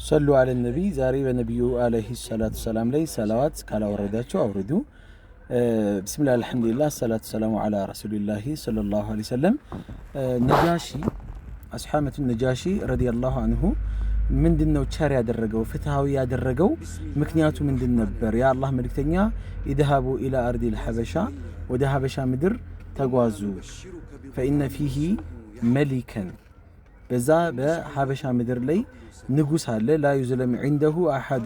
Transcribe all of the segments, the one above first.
صلوا على النبي زاري ونبي عليه الصلاة والسلام لي صلوات كلا ورداتشو أوردو بسم الله الحمد لله الصلاة والسلام على رسول الله صلى الله عليه وسلم نجاشي أصحامة النجاشي رضي الله عنه من دنو تشار يادرقو فتحاوي يادرقو مكنياتو من دن نبر يا الله ملكتنيا يذهبوا إلى أرض الحبشة وده حبشة مدر تقوازو فإن فيه ملكا بذا بحبشة مدر لي نقوس هالله لا يظلم عنده أحد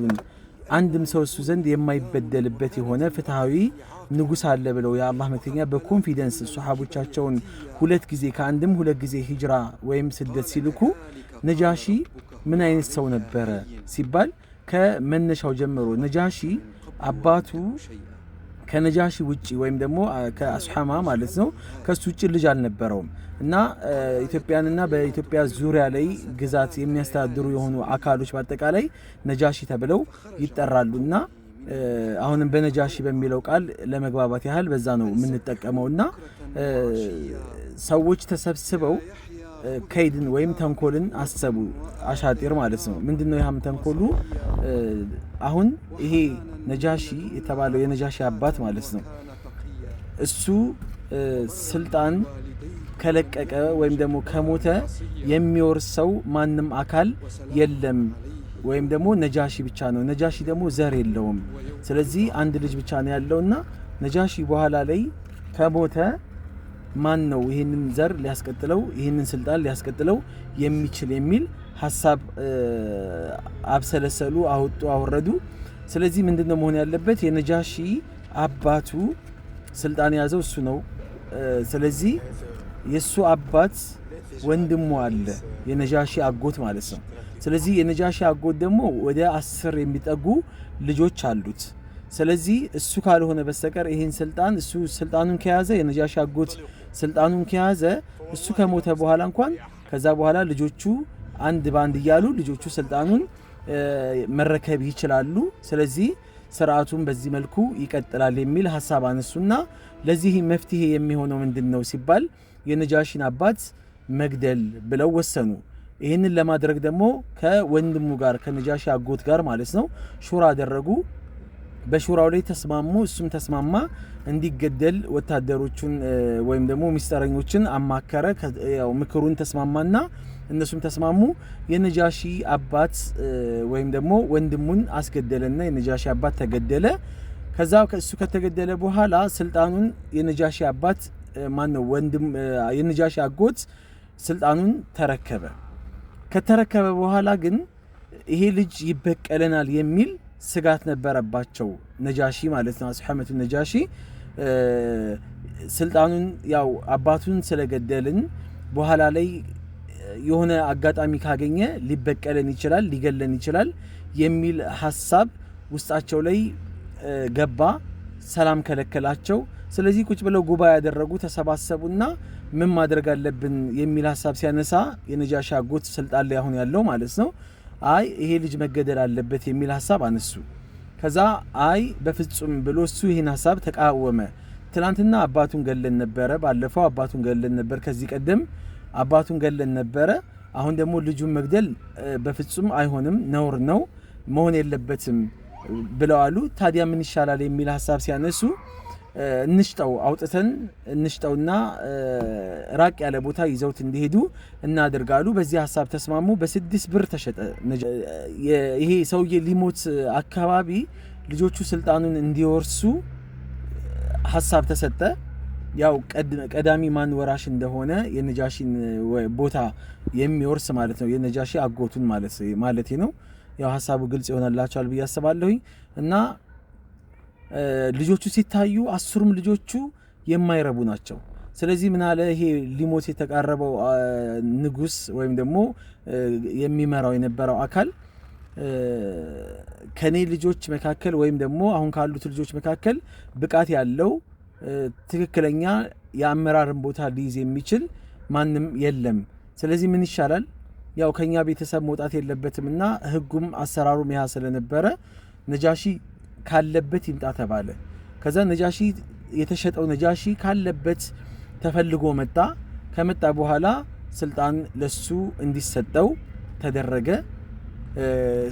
عندم سوسو زند يما يبدل بيتي هنا فتحاوي نقوس هالله بلو يا الله ملكتنيا بكون في دنس الصحابة تشاتشون ሁለት ጊዜ ከአንድም ሁለት ጊዜ ሂጅራ ወይም ስደት ሲልኩ ነጃሺ ምን አይነት ሰው ነበረ ሲባል ከመነሻው ጀምሮ ነጃሺ አባቱ ከነጃሺ ውጪ ወይም ደግሞ ከአስሐማ ማለት ነው ከሱ ውጪ ልጅ አልነበረውም እና ኢትዮጵያንና በኢትዮጵያ ዙሪያ ላይ ግዛት የሚያስተዳድሩ የሆኑ አካሎች በአጠቃላይ ነጃሺ ተብለው ይጠራሉና አሁንም በነጃሺ በሚለው ቃል ለመግባባት ያህል በዛ ነው የምንጠቀመውና ሰዎች ተሰብስበው ከይድን ወይም ተንኮልን አሰቡ አሻጢር ማለት ነው ምንድነው ያም ተንኮሉ አሁን ይሄ ነጃሺ የተባለው የነጃሺ አባት ማለት ነው እሱ ስልጣን ከለቀቀ ወይም ደግሞ ከሞተ የሚወርሰው ማንም አካል የለም ወይም ደግሞ ነጃሺ ብቻ ነው ነጃሺ ደግሞ ዘር የለውም ስለዚህ አንድ ልጅ ብቻ ነው ያለውና ነጃሺ በኋላ ላይ ከሞተ ማን ነው ይሄንን ዘር ሊያስቀጥለው ይሄንን ስልጣን ሊያስቀጥለው የሚችል የሚል ሐሳብ አብሰለሰሉ አወጡ አወረዱ ስለዚህ ምንድነው መሆን ያለበት የነጃሺ አባቱ ስልጣን ያዘው እሱ ነው ስለዚህ የሱ አባት ወንድሙ አለ የነጃሺ አጎት ማለት ነው ስለዚህ የነጃሺ አጎት ደግሞ ወደ 10 የሚጠጉ ልጆች አሉት ስለዚህ እሱ ካልሆነ በስተቀር ይሄን ስልጣን እሱ ስልጣኑን ከያዘ የነጃሺ አጎት ስልጣኑን ከያዘ እሱ ከሞተ በኋላ እንኳን ከዛ በኋላ ልጆቹ አንድ ባንድ ይያሉ ልጆቹ ስልጣኑን መረከብ ይችላሉ ስለዚህ ስርዓቱን በዚህ መልኩ ይቀጥላል የሚል ሐሳብ አነሱና ለዚህ መፍትሄ የሚሆነው ምንድነው ሲባል የነጃሺን አባት መግደል ብለው ወሰኑ ይሄንን ለማድረግ ደግሞ ከወንድሙ ጋር ከነጃሺ አጎት ጋር ማለት ነው ሹራ አደረጉ በሹራው ላይ ተስማሙ እሱም ተስማማ እንዲገደል ወታደሮቹን ወይም ደግሞ ሚስጥረኞችን አማከረ ያው ምክሩን ተስማማና እነሱም ተስማሙ የነጃሺ አባት ወይም ደግሞ ወንድሙን አስገደለና የነጃሺ አባት ተገደለ ከዛ እሱ ከተገደለ በኋላ ስልጣኑን የነጃሺ አባት ማን ነው ወንድም የነጃሺ አጎት ስልጣኑን ተረከበ ከተረከበ በኋላ ግን ይሄ ልጅ ይበቀለናል የሚል ስጋት ነበረባቸው ነጃሺ ማለት ነው አስሐመቱ ነጃሺ ስልጣኑን ያው አባቱን ስለገደልን በኋላ ላይ የሆነ አጋጣሚ ካገኘ ሊበቀለን ይችላል ሊገለን ይችላል የሚል ሐሳብ ውስጣቸው ላይ ገባ ሰላም ከለከላቸው ስለዚህ ቁጭ ብለው ጉባኤ ያደረጉ ተሰባሰቡና ምን ማድረግ አለብን የሚል ሐሳብ ሲያነሳ የነጃሺ አጎት ስልጣን ላይ አሁን ያለው ማለት ነው አይ ይሄ ልጅ መገደል አለበት የሚል ሐሳብ አነሱ ከዛ አይ በፍጹም ብሎ እሱ ይሄን ሐሳብ ተቃወመ ትላንትና አባቱን ገለን ነበር ባለፈው አባቱን ገለን ነበር ከዚህ ቀደም አባቱን ገለን ነበር አሁን ደግሞ ልጁን መግደል በፍጹም አይሆንም ነውር ነው መሆን የለበትም ብለዋሉ ታዲያ ምን ይሻላል የሚል ሐሳብ ሲያነሱ እንሽጣው አውጥተን እንሽጣውና ራቅ ያለ ቦታ ይዘውት እንዲሄዱ እናደርጋሉ በዚህ ሐሳብ ተስማሙ በ6 ብር ተሸጠ ይሄ ሰውዬ ሊሞት አካባቢ ልጆቹ ስልጣኑን እንዲወርሱ ሐሳብ ተሰጠ ያው ቀዳሚ ማን ወራሽ እንደሆነ የነጃሺን ቦታ የሚወርስ ማለት ነው የነጃሺ አጎቱን ማለት ነው ያው ሐሳቡ ግልጽ ይሆናላችኋል ብዬ አስባለሁ እና ልጆቹ ሲታዩ 10ም ልጆቹ የማይረቡ ናቸው ስለዚህ ምን አለ ይሄ ሊሞት የተቃረበው ንጉስ ወይም ደግሞ የሚመራው የነበረው አካል ከኔ ልጆች መካከል ወይም ደግሞ አሁን ካሉት ልጆች መካከል ብቃት ያለው ትክክለኛ የአመራርን ቦታ ሊይዝ የሚችል ማንም የለም ስለዚህ ምን ይሻላል ያው ከኛ ቤተሰብ መውጣት የለበትምና ህጉም አሰራሩም ያ ስለነበረ ነጃሺ ካለበት ይምጣ ተባለ ከዛ ነጃሺ የተሸጠው ነጃሺ ካለበት ተፈልጎ መጣ ከመጣ በኋላ ስልጣን ለሱ እንዲሰጠው ተደረገ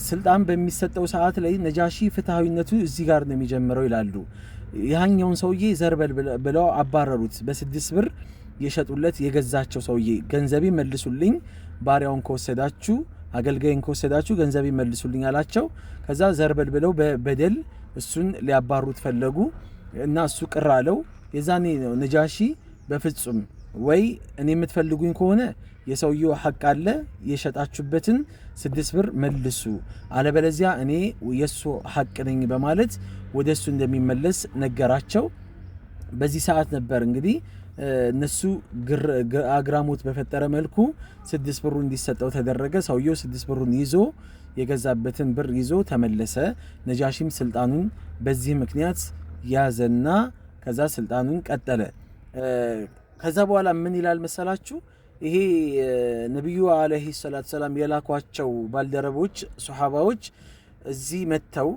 ስልጣን በሚሰጠው ሰዓት ላይ ነጃሺ ፍትሃዊነቱ እዚህ ጋር ነው የሚጀምረው ይላሉ። ያኛውን ሰውዬ ዘርበል ብለው አባረሩት። በ6 ብር የሸጡለት የገዛቸው ሰውዬ ገንዘቤ መልሱልኝ፣ ባሪያውን ከወሰዳችሁ አገልጋይን ከወሰዳችሁ ገንዘቤ መልሱልኝ አላቸው። ከዛ ዘርበል ብለው በበደል እሱን ሊያባሩት ፈለጉ እና እሱ ቅር አለው። የዛኔ ነው ነጃሺ በፍጹም ወይ እኔ የምትፈልጉኝ ከሆነ የሰውየው ሐቅ አለ የሸጣችሁበትን 6 ብር መልሱ፣ አለበለዚያ እኔ የሱ ሐቅ ነኝ በማለት ወደሱ እንደሚመለስ ነገራቸው። በዚህ ሰዓት ነበር እንግዲህ እነሱ አግራሞት በፈጠረ መልኩ 6 ብሩ እንዲሰጠው ተደረገ። ሰውየው 6 ብሩን ይዞ የገዛበትን ብር ይዞ ተመለሰ። ነጃሺም ስልጣኑን በዚህ ምክንያት ያዘና ከዛ ስልጣኑን ቀጠለ። ከዛ በኋላ ምን ይላል መሰላችሁ? ይሄ ነብዩ አለይሂ ሰላቱ ሰላም የላኳቸው ባልደረቦች ሱሐባዎች እዚህ መተው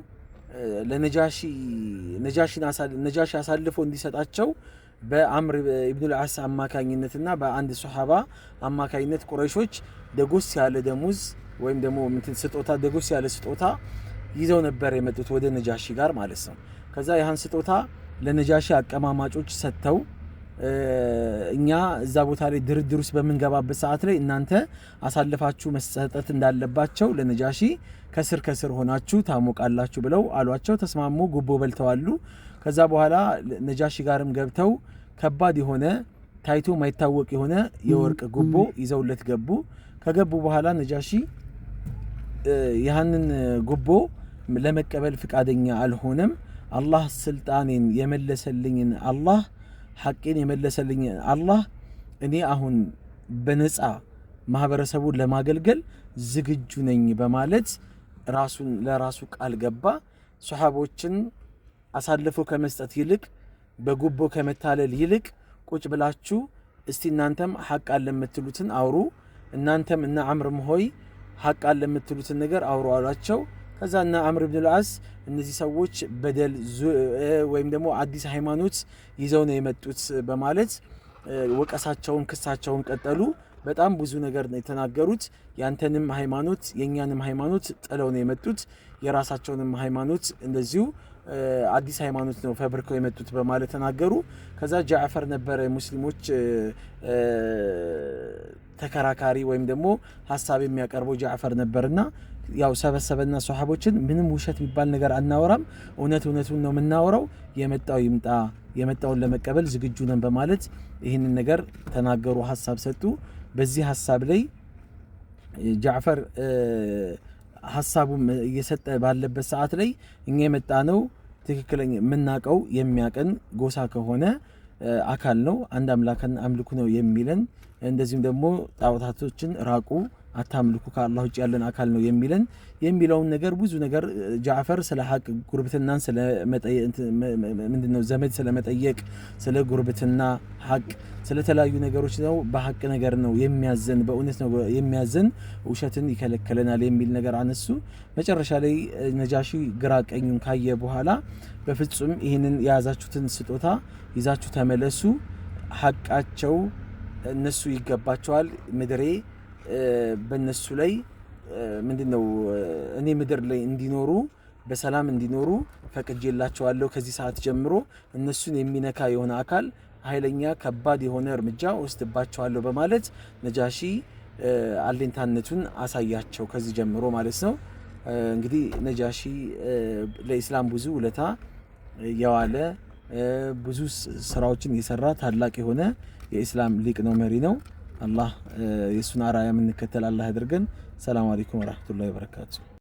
ነጃሺ አሳልፎ እንዲሰጣቸው በአምር ኢብኑ አልዓስ አማካኝነትና በአንድ ሱሐባ አማካኝነት ቁረይሾች ደጎስ ያለ ደሙዝ ወይም ደግሞ ስጦታ ደጎስ ያለ ስጦታ ይዘው ነበር የመጡት ወደ ነጃሺ ጋር ማለት ነው። ከዛ ያን ስጦታ ለነጃሺ አቀማማጮች ሰጥተው እኛ እዛ ቦታ ላይ ድርድር ውስጥ በመንገባበት ሰዓት ላይ እናንተ አሳልፋችሁ መስጠት እንዳለባቸው ለነጃሺ ከስር ሆናችሁ ታሞቃላችሁ ብለው አሏቸው። ተስማሙ። ጉቦ በልተዋሉ። ከዛ በኋላ ነጃሺ ጋርም ገብተው ከባድ የሆነ ታይቶ ማይታወቅ የሆነ የወርቅ ጉቦ ይዘውለት ገቡ። ከገቡ በኋላ ነጃሺ ያንን ጉቦ ለመቀበል ፍቃደኛ አልሆነም። አላህ ስልጣኔን የመለሰልኝን አላህ ሐቄን የመለሰልኝ አላህ እኔ አሁን በነፃ ማህበረሰቡን ለማገልገል ዝግጁ ነኝ በማለት ለራሱ ቃል ገባ። ሱሐቦችን አሳልፎ ከመስጠት ይልቅ በጉቦ ከመታለል ይልቅ ቁጭ ብላችሁ እስቲ እናንተም ሐቅ አለ የምትሉትን አውሩ፣ እናንተም እና አምርም ሆይ ሐቅ አለ የምትሉትን ነገር አውሩ አሏቸው። ከዛ እና አምር ኢብኑ አልዓስ እነዚህ ሰዎች በደል ወይም ደግሞ አዲስ ሃይማኖት ይዘው ነው የመጡት በማለት ወቀሳቸውን ክሳቸውን ቀጠሉ። በጣም ብዙ ነገር ነው የተናገሩት። ያንተንም ሃይማኖት የኛንም ሃይማኖት ጥለው ነው የመጡት፣ የራሳቸውንም ሃይማኖት እንደዚሁ አዲስ ሃይማኖት ነው ፈብርከው የመጡት በማለት ተናገሩ። ከዛ ጃዕፈር ነበር ሙስሊሞች ተከራካሪ ወይም ደግሞ ሐሳብ የሚያቀርበው ጃዕፈር ነበርና ያው ሰበሰበና ሱሐቦችን ምንም ውሸት የሚባል ነገር አናወራም፣ እውነቱን ነው የምናወራው፣ የመጣው ይምጣ፣ የመጣውን ለመቀበል ዝግጁ ነን በማለት ይህንን ነገር ተናገሩ፣ ሐሳብ ሰጡ። በዚህ ሐሳብ ላይ ጃዕፈር ሐሳቡም እየሰጠ ባለበት ሰዓት ላይ እኛ የመጣ ነው ትክክለኛ የምናቀው የሚያቀን ጎሳ ከሆነ አካል ነው፣ አንድ አምላክን አምልኩ ነው የሚለን፣ እንደዚሁም ደግሞ ጣዖታቶችን ራቁ አታምልኩ ከአላህ ውጭ ያለን አካል ነው የሚለውን ነገር ብዙ ነገር ጃዕፈር ስለ ሐቅ ጉርብትናን ስለ ምንድነው ዘመድ ስለ መጠየቅ ስለ ጉርብትና ሐቅ ስለ ተለያዩ ነገሮች ነው በሐቅ ነገር ነው የሚያዘን በእውነት ነው የሚያዘን ውሸትን ይከለከለናል የሚል ነገር አነሱ። መጨረሻ ላይ ነጃሺ ግራ ቀኙን ካየ በኋላ በፍጹም ይህንን የያዛችሁትን ስጦታ ይዛችሁ ተመለሱ፣ ሐቃቸው እነሱ ይገባቸዋል፣ ምድሬ በእነሱ ላይ ምንድነው እኔ ምድር ላይ እንዲኖሩ በሰላም እንዲኖሩ ፈቅጄላቸዋለሁ። ከዚህ ሰዓት ጀምሮ እነሱን የሚነካ የሆነ አካል ኃይለኛ ከባድ የሆነ እርምጃ ወስድባቸዋለሁ በማለት ነጃሺ አለኝታነቱን አሳያቸው ከዚህ ጀምሮ ማለት ነው። እንግዲህ ነጃሺ ለኢስላም ብዙ ውለታ የዋለ ብዙ ስራዎችን የሰራ ታላቅ የሆነ የኢስላም ሊቅ ነው፣ መሪ ነው። አላህ የሱን አራያ የምንከተል አላህ ያድርገን። ሰላም አለይኩም ወራህመቱላሂ ወበረካቱ።